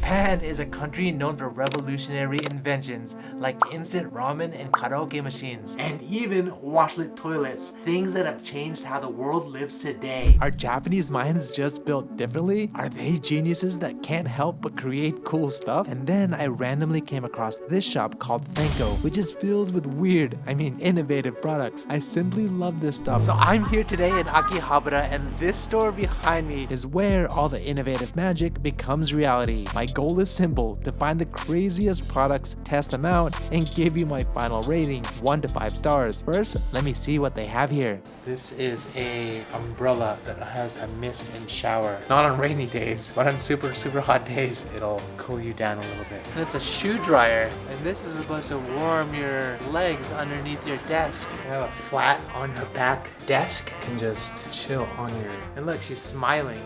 Japan is a country known for revolutionary inventions like instant ramen and karaoke machines, and even washlet toilets, things that have changed how the world lives today. Are Japanese minds just built differently? Are they geniuses that can't help but create cool stuff? And then I randomly came across this shop called THANKO, which is filled with weird, innovative products. I simply love this stuff. So I'm here today in Akihabara, and this store behind me is where all the innovative magic becomes reality. My goal is simple: to find the craziest products, test them out, and give you my final rating, 1 to 5 stars. First, let me see what they have here. This is a umbrella that has a mist and shower. Not on rainy days, but on super hot days, it'll cool you down a little bit. And it's a shoe dryer, and this is supposed to warm your legs underneath your desk. You have a flat on your back desk. You can just chill on your... And look, she's smiling.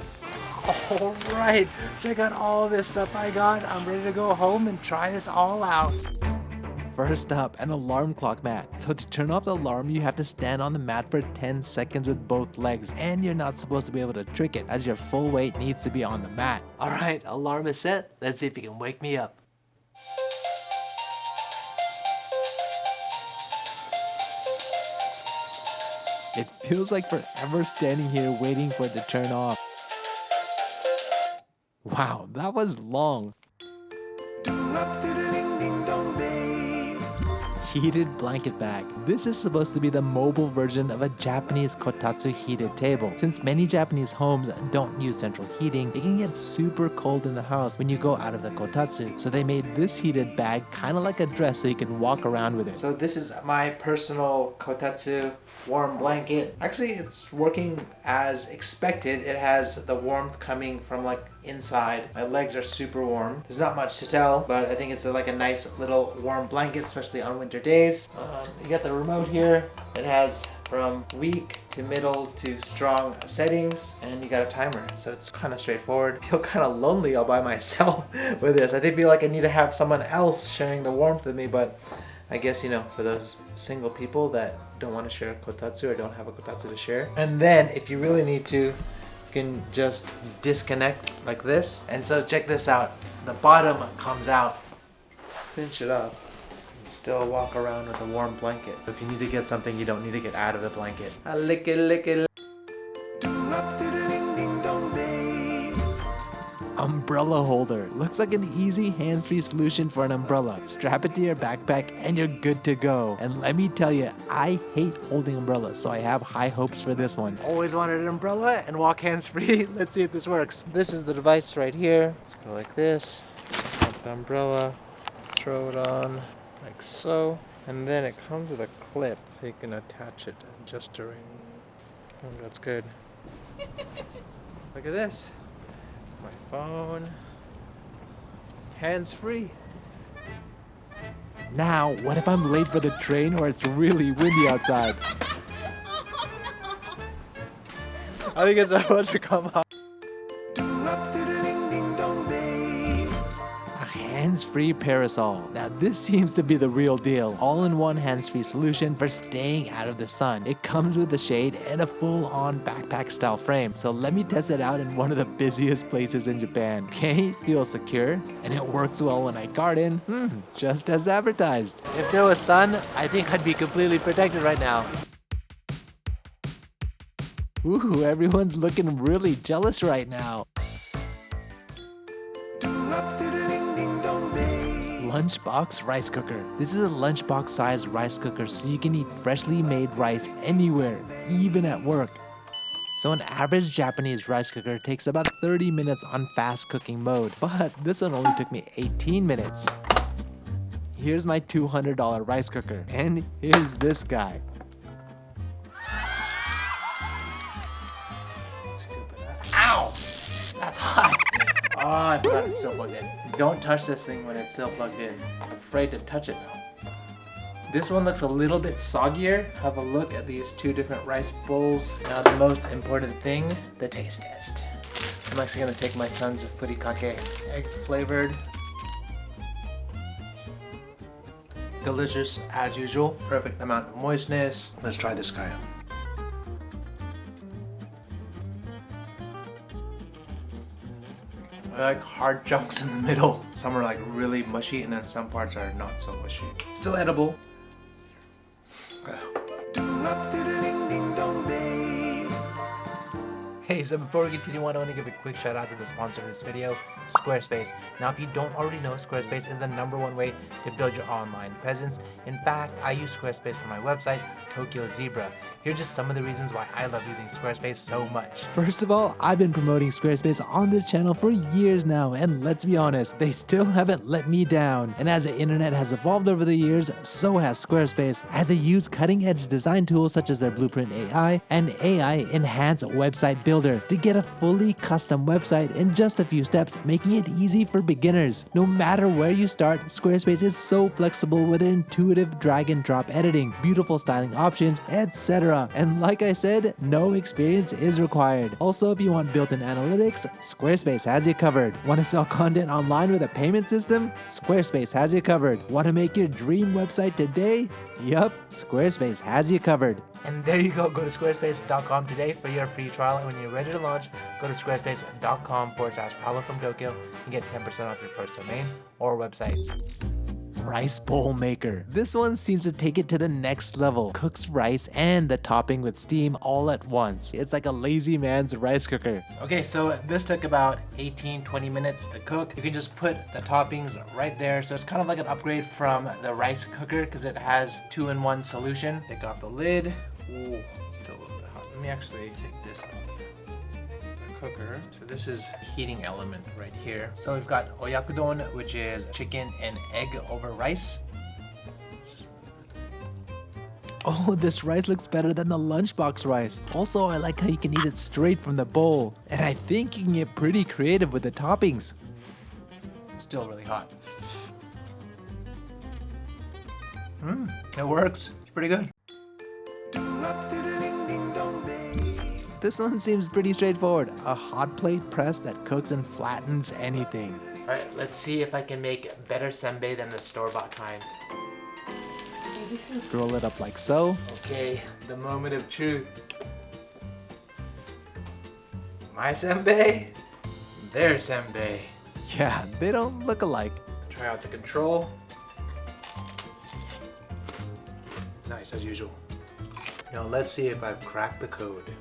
All right, check out all this stuff I got. I'm ready to go home and try this all out. First up, an alarm clock mat. So to turn off the alarm, you have to stand on the mat for 10 seconds with both legs, and you're not supposed to be able to trick it, as your full weight needs to be on the mat. All right, alarm is set. Let's see if you can wake me up. It feels like forever standing here waiting for it to turn off. Wow, that was long. Heated blanket bag. This is supposed to be the mobile version of a Japanese kotatsu heated table. Since many Japanese homes don't use central heating, it can get super cold in the house when you go out of the kotatsu. So they made this heated bag kind of like a dress so you can walk around with it. So this is my personal kotatsu warm blanket. Actually, it's working as expected. It has the warmth coming from like inside. My legs are super warm. There's not much to tell, but I think it's like a nice little warm blanket, especially on winter days. You got the remote here. It has from weak to middle to strong settings, and you got a timer, so it's kind of straightforward. I feel kind of lonely all by myself with this. I feel like I need to have someone else sharing the warmth with me, but I guess, for those single people that don't want to share a kotatsu or don't have a kotatsu to share. And then if you really need to, you can just disconnect like this. And so check this out. The bottom comes out. Cinch it up. And still walk around with a warm blanket. If you need to get something, you don't need to get out of the blanket. Lick it. Umbrella holder. Looks like an easy hands-free solution for an umbrella. Strap it to your backpack and you're good to go. And let me tell you, I hate holding umbrellas, so I have high hopes for this one. Always wanted an umbrella and walk hands-free. Let's see if this works. This is the device right here. Just go like this. Put the umbrella, throw it on like so. And then it comes with a clip so you can attach it just during. Oh, that's good. Look at this. My phone, hands-free. Now, what if I'm late for the train or it's really windy outside? I think it's supposed to come out. A hands-free parasol. Now this seems to be the real deal. All-in-one hands-free solution for staying out of the sun. It comes with a shade and a full-on backpack-style frame. So let me test it out in one of the busiest places in Japan. Okay, it feels secure and it works well when I garden. Just as advertised. If there was sun, I think I'd be completely protected right now. Ooh, everyone's looking really jealous right now. Lunchbox rice cooker. This is a lunchbox size rice cooker, so you can eat freshly made rice anywhere, even at work. So an average Japanese rice cooker takes about 30 minutes on fast cooking mode, but this one only took me 18 minutes. Here's my $200 rice cooker, and here's this guy. Ow! That's hot. Oh, I forgot it's still plugged in. Don't touch this thing when it's still plugged in. I'm afraid to touch it now. This one looks a little bit soggier. Have a look at these two different rice bowls. Now the most important thing, the taste test. I'm actually gonna take my son's furikake. Egg flavored. Delicious as usual. Perfect amount of moistness. Let's try this guy. like hard chunks in the middle. Some are like really mushy and then some parts are not so mushy. Still edible. Hey, so before we continue on, I want to give a quick shout out to the sponsor of this video, Squarespace. Now, if you don't already know, Squarespace is the #1 way to build your online presence. In fact, I use Squarespace for my website, Tokyo Zebra. Here are just some of the reasons why I love using Squarespace so much. First of all, I've been promoting Squarespace on this channel for years now, and let's be honest, they still haven't let me down. And as the internet has evolved over the years, so has Squarespace, as they use cutting-edge design tools such as their Blueprint AI and AI Enhanced Website Builder to get a fully custom website in just a few steps, making it easy for beginners. No matter where you start, Squarespace is so flexible with their intuitive drag and drop editing, beautiful styling options, etc. And like I said, no experience is required. Also, if you want built-in analytics, Squarespace has you covered. Want to sell content online with a payment system? Squarespace has you covered. Want to make your dream website today? Yup, Squarespace has you covered. And there you go. Go to squarespace.com today for your free trial. And when you're ready to launch, go to squarespace.com/Paolo from Tokyo and get 10% off your first domain or website. Rice bowl maker. This one seems to take it to the next level. Cooks rice and the topping with steam all at once. It's like a lazy man's rice cooker. Okay, so this took about 18-20 minutes to cook. You can just put the toppings right there. So it's kind of like an upgrade from the rice cooker because it has 2-in-1 solution. Take off the lid. Ooh, it's still a little bit hot. Let me actually take this off. Cooker. So this is heating element right here. So we've got oyakudon, which is chicken and egg over rice. Let's just move it. Oh, this rice looks better than the Lunchbox rice. Also, I like how you can eat it straight from the bowl. And I think you can get pretty creative with the toppings. It's still really hot. It works. It's pretty good. This one seems pretty straightforward. A hot plate press that cooks and flattens anything. Alright, let's see if I can make better senbei than the store-bought kind. Roll it up like so. Okay, the moment of truth. My senbei, their senbei. Yeah, they don't look alike. Try out the control. Nice as usual. Now let's see if I've cracked the code.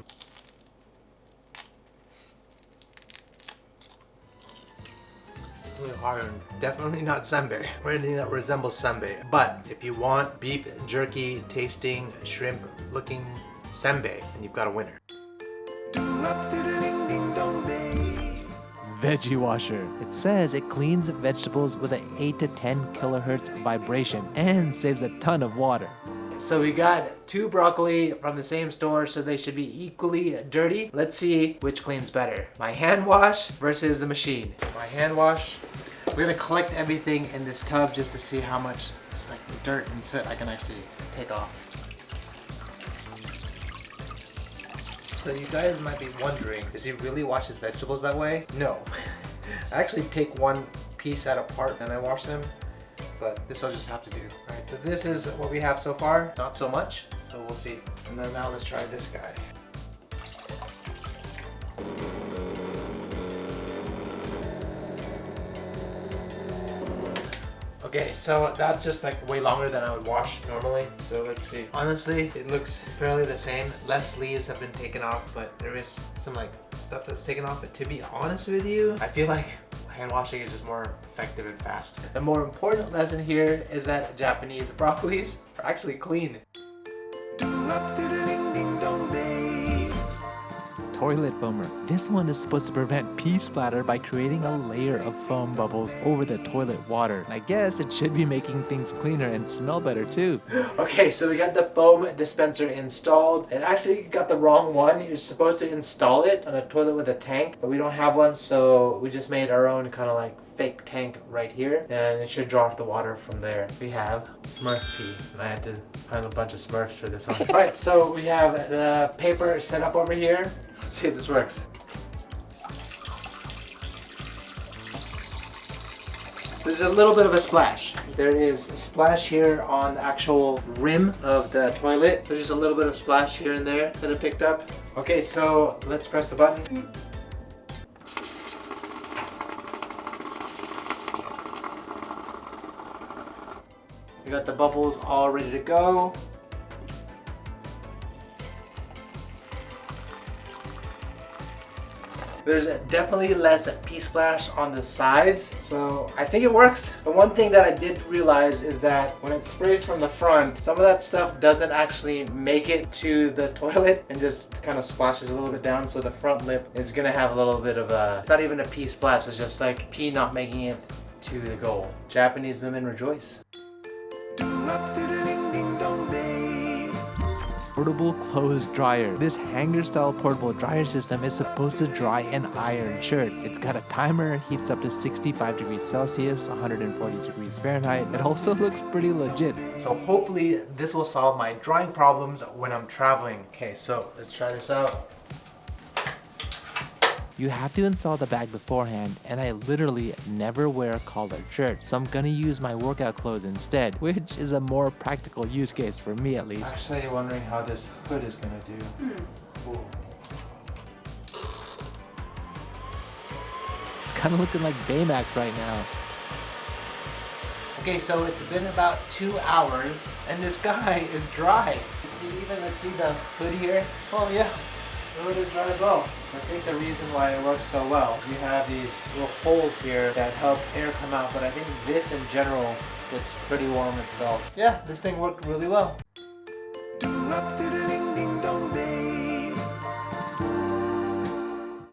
Really hard and definitely not senbei or anything that resembles senbei. But if you want beef jerky tasting shrimp looking senbei, then you've got a winner. Veggie washer. It says it cleans vegetables with an 8 to 10 kilohertz vibration and saves a ton of water. So we got 2 broccoli from the same store, so they should be equally dirty. Let's see which cleans better. My hand wash versus the machine. My hand wash. We're gonna collect everything in this tub just to see how much it's like dirt and soot I can actually take off. So you guys might be wondering, does he really wash his vegetables that way? No. I actually take one piece at a part and I wash them. But this I'll just have to do. Alright, so this is what we have so far. Not so much, so we'll see. And then now let's try this guy. Okay, so that's just like way longer than I would wash normally. So let's see. Honestly, it looks fairly the same. Less leaves have been taken off, but there is some like stuff that's taken off. But to be honest with you, I feel like hand washing is just more effective and fast. The more important lesson here is that Japanese broccolis are actually clean. Toilet foamer. This one is supposed to prevent pee splatter by creating a layer of foam bubbles over the toilet water. I guess it should be making things cleaner and smell better too. Okay, so we got the foam dispenser installed. And actually you got the wrong one. You're supposed to install it on a toilet with a tank, but we don't have one, so we just made our own kind of like fake tank right here, and it should draw the water from there. We have Smurf pee. I had to find a bunch of Smurfs for this one. Alright, so we have the paper set up over here. Let's see if this works. There's a little bit of a splash. There is a splash here on the actual rim of the toilet. There's just a little bit of splash here and there that I picked up. Okay, so let's press the button. We got the bubbles all ready to go. There's definitely less pee splash on the sides, so I think it works. The one thing that I did realize is that when it sprays from the front, some of that stuff doesn't actually make it to the toilet and just kind of splashes a little bit down, so the front lip is gonna have a little bit of a, it's not even a pee splash, it's just like pee not making it to the goal. Japanese women rejoice. Portable clothes dryer. This hanger style portable dryer system is supposed to dry and iron shirts. It's got a timer, heats up to 65 degrees Celsius, 140 degrees Fahrenheit. It also looks pretty legit. So hopefully this will solve my drying problems when I'm traveling. Okay, so let's try this out. You have to install the bag beforehand, and I literally never wear collared shirts, so I'm gonna use my workout clothes instead, which is a more practical use case for me at least. Actually wondering how this hood is gonna do. Cool. It's kind of looking like Baymax right now. Okay, so it's been about 2 hours, and this guy is dry. Let's see the hood here. Oh yeah. The hood is dry as well. I think the reason why it works so well is you have these little holes here that help air come out, but I think this in general gets pretty warm itself. Yeah, this thing worked really well.